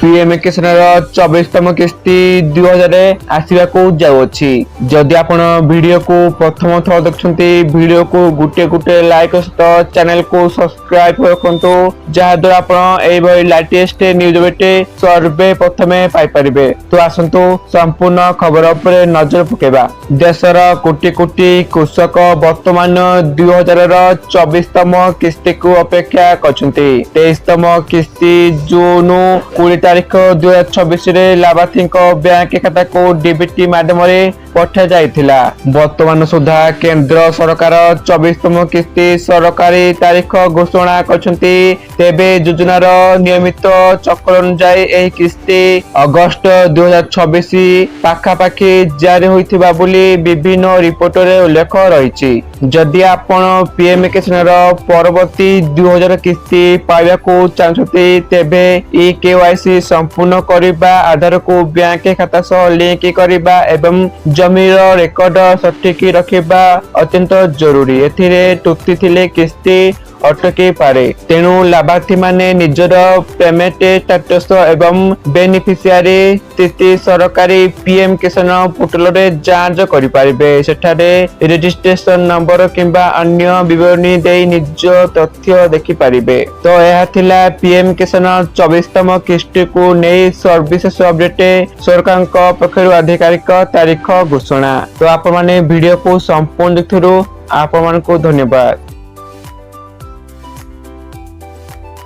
PM किसान 24तम किस्ती 2000 आसवाक जाऊँगी। जदि आपण वीडियो को प्रथम थर देखुंट वीडियो को गुटे गुटे लाइक सहित चैनल को सब्सक्राइब रखु जहाद्वारा आप लेटेस्ट न्यूज बेटे सर्वे प्रथमे पाइपर। तो आसतु संपूर्ण खबर पर नजर पकेबा। देशर कोटी कोटी कृषक वर्तमान 2024तम किस्ती को अपेक्षा करछन्ते। 23तम किस्ती जून 20 तारीख 2026 लाभार्थी बैंक खाता को डीबीटी माध्यम पठा जाइथिला। वर्तमान सुधा केंद्र सरकार 24तम किस्ती सरकारी तारीख घोषणा करछन्ते। तेबे योजनार नियमित चक्र अनुसार एही किस्ती अगस्त 2026 पाखापाखि जारी होइथिबा बोली विभिन्न रिपोर्ट रे उल्लेख रहिछि। जदि आपण पीएम किसान परवर्ती 2000 किस्ती पाइबा को चाहते तेबे ई केवाईसी संपूर्ण करिबा, आधार को बैंक खाता सह लिंक करिबा एवं जमीर रेकर्ड सठिक रखिबा अत्यंत जरूरी। एथिरे टुक्ति थिले किस्ती अटके पारे। तेणु लाभार्थी माने निजर पेमेंट स्टेटस एवं बेनिफिशियरी स्थिति सरकारी पीएम किसान पोर्टल रे जांच करि पारिबे। सेठारे रजिस्ट्रेशन नंबर किंबा अन्य विवरणी देई निज तथ्य देखि पारिबे। तो यह थिला पीएम किसान 24तम किस्ती को नै सर्विसेस अपडेट सरकार को पक्षरु आधिकारिक तारीख घोषणा। तो आपण माने वीडियो को संपूर्ण देखिरु आपण मानको धन्यवाद।